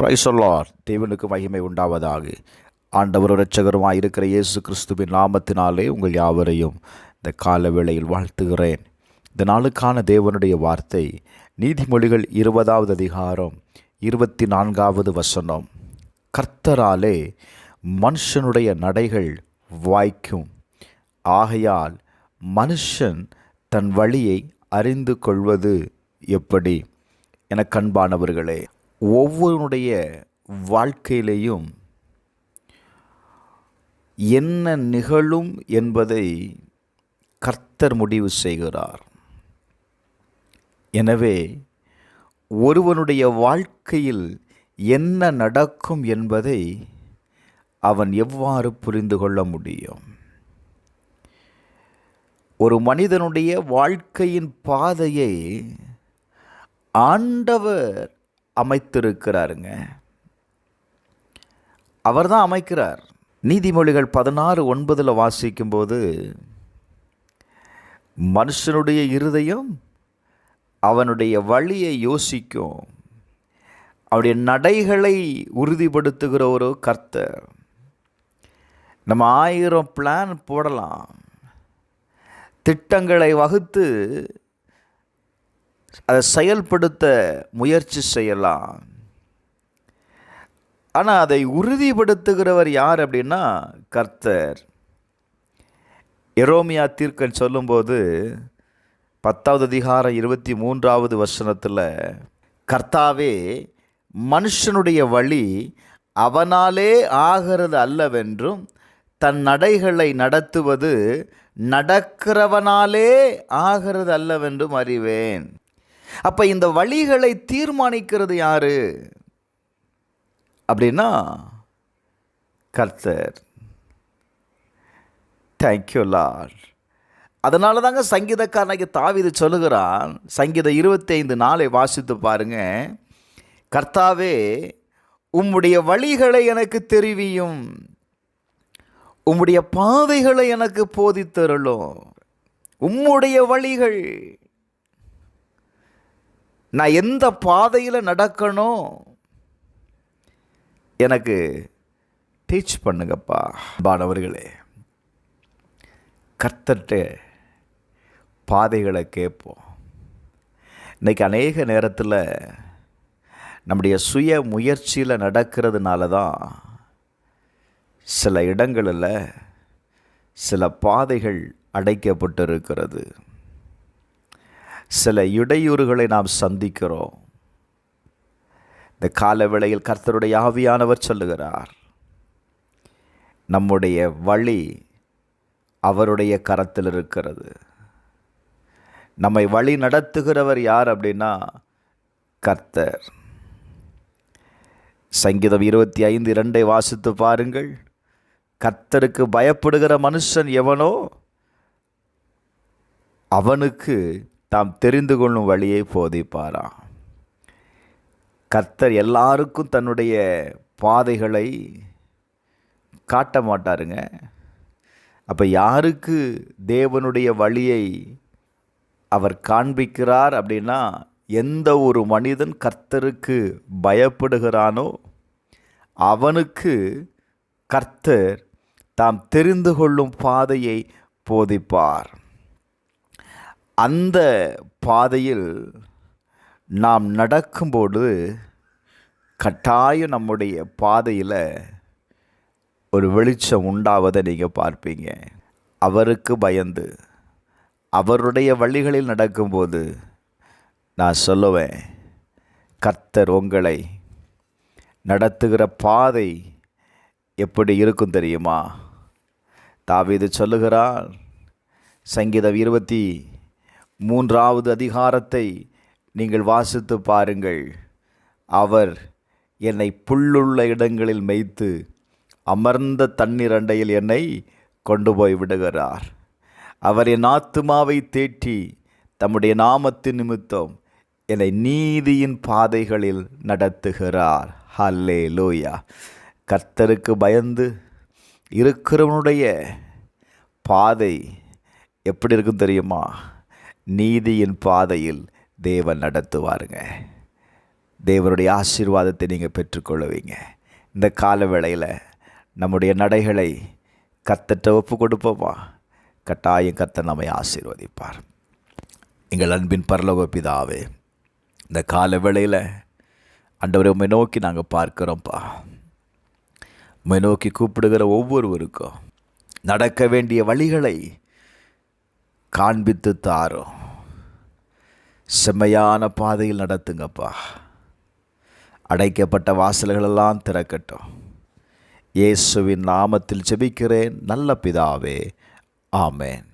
Praise the Lord. தேவனுக்கு மகிமை உண்டாவதாக. ஆண்டவர் இரட்சகருமாய் இருக்கிற இயேசு கிறிஸ்துவின் நாமத்தினாலே உங்கள் யாவரையும் இந்த கால வேளையில் வாழ்த்துகிறேன். இந்த நாளுக்கான தேவனுடைய வார்த்தை நீதிமொழிகள் 20வது அதிகாரம் 24வது வசனம். கர்த்தராலே மனுஷனுடைய நடைகள் வாய்க்கும், ஆகையால் மனுஷன் தன் வழியை அறிந்து கொள்வது எப்படி? என கண்பானவர்களே, ஒவ்வொருடைய வாழ்க்கையிலேயும் என்ன நிகழும் என்பதை கர்த்தர் முடிவு செய்கிறார். எனவே ஒருவனுடைய வாழ்க்கையில் என்ன நடக்கும் என்பதை அவன் எவ்வாறு புரிந்து கொள்ள முடியும்? ஒரு மனிதனுடைய வாழ்க்கையின் பாதையை ஆண்டவர் அமைத்திருக்கிறாருங்க. அவர் தான் அமைக்கிறார். நீதிமொழிகள் 16:9 வாசிக்கும்போது, மனுஷனுடைய இருதயம் அவனுடைய வழியை யோசிக்கும், அவனுடைய நடைகளை உறுதிப்படுத்துகிற ஒரு கர்த்தர். நம்ம 1000 பிளான் போடலாம், திட்டங்களை வகுத்து அதை செயல்படுத்த முயற்சி செய்யலாம். ஆனால் அதை உறுதிப்படுத்துகிறவர் யார் அப்படின்னா கர்த்தர். எரேமியா தீர்க்கன் சொல்லும்போது 10வது அதிகாரம் 23வது வசனத்தில், கர்த்தாவே மனுஷனுடைய வழி அவனாலே ஆகிறது அல்லவென்றும் தன் நடைகளை நடத்துவது நடக்கிறவனாலே ஆகிறது அல்லவென்றும் அறிவேன். அப்போ இந்த வழிகளை தீர்மானிக்கிறது யாரு அப்படின்னா கர்த்தர். Thank you Lord. அதனால தாங்க சங்கீதக்காரனாகிய தாவீது சொல்லுகிறான், சங்கீதம் 25:4 வாசித்து பாருங்க. கர்த்தாவே உம்முடைய வழிகளை எனக்கு தெரிவியும், உம்முடைய பாதைகளை எனக்கு போதித்தருளும். உம்முடைய வழிகள், நான் எந்த பாதையில் நடக்கணும் எனக்கு டீச் பண்ணுங்கப்பா. பானவர்களே, கர்த்தர்கிட்ட பாதைகளை கேட்போம். இன்றைக்கி அநேக நேரத்தில் நம்முடைய சுய முயற்சியில் நடக்கிறதுனால தான் சில இடங்களில் சில பாதைகள் அடைக்கப்பட்டிருக்கிறது. சில இடையூறுகளை நாம் சந்திக்கிறோம். இந்த கால வேளையில் கர்த்தருடைய ஆவியானவர் சொல்லுகிறார், நம்முடைய வழி அவருடைய கரத்தில் இருக்கிறது. நம்மை வழி நடத்துகிறவர் யார் அப்படின்னா கர்த்தர். சங்கீதம் 25:2 வாசித்து பாருங்கள். கர்த்தருக்கு பயப்படுகிற மனுஷன் எவனோ அவனுக்கு தாம் தெரிந்து கொள்ளும் வழியை போதிப்பாராம். கர்த்தர் எல்லாருக்கும் தன்னுடைய பாதைகளை காட்ட மாட்டாருங்க. அப்போ யாருக்கு தேவனுடைய வழியை அவர் காண்பிக்கிறார் அப்படின்னா, எந்த ஒரு மனிதன் கர்த்தருக்கு பயப்படுகிறானோ அவனுக்கு கர்த்தர் தாம் தெரிந்து கொள்ளும் பாதையை போதிப்பார். அந்த பாதையில் நாம் நடக்கும்போது கட்டாயம் நம்முடைய பாதையில் ஒரு வெளிச்சம் உண்டாவதை நீங்கள் பார்ப்பீங்க. அவருக்கு பயந்து அவருடைய வழிகளில் நடக்கும்போது நான் சொல்லுவேன், கர்த்தர் உங்களை நடத்துகிற பாதை எப்படி இருக்கும் தெரியுமா? தாவீது சொல்லுகிறான், சங்கீதம் 23வது அதிகாரத்தை நீங்கள் வாசித்து பாருங்கள். அவர் என்னை புல்லுள்ள இடங்களில் மேய்த்து அமர்ந்த தண்ணீர் அண்டையில் என்னை கொண்டு போய் விடுகிறார். அவர் என் ஆத்துமாவை தேற்றி தம்முடைய நாமத்தின் நிமித்தம் என்னை நீதியின் பாதைகளில் நடத்துகிறார். ஹல்லேலூயா. கர்த்தருக்கு பயந்து இருக்கிறவனுடைய பாதை எப்படி இருக்கும் தெரியுமா? நீதியின் பாதையில் தேவன் நடத்துவாருங்க. தேவனுடைய ஆசீர்வாதத்தை நீங்கள் பெற்றுக்கொள்ளுவீங்க. இந்த கால வேளையில் நம்முடைய நடைகளை கர்த்தர்ட்ட ஒப்பு கொடுப்போமா? கட்டாயம் கர்த்தர் நம்மை ஆசீர்வதிப்பார். எங்கள் அன்பின் பரலோக பிதாவே, இந்த கால வேளையில் ஆண்டவரை உம்மை நோக்கி நாங்கள் பார்க்கிறோம்ப்பா. உம்மை நோக்கி கூப்பிடுகிற ஒவ்வொருவருக்கும் நடக்க வேண்டிய வழிகளை காண்பித்து தாரும். செம்மையான பாதையில் நடத்துங்கப்பா. அடைக்கப்பட்ட வாசல்களெல்லாம் திறக்கட்டும். இயேசுவின் நாமத்தில் ஜெபிக்கிறேன் நல்ல பிதாவே, ஆமென்.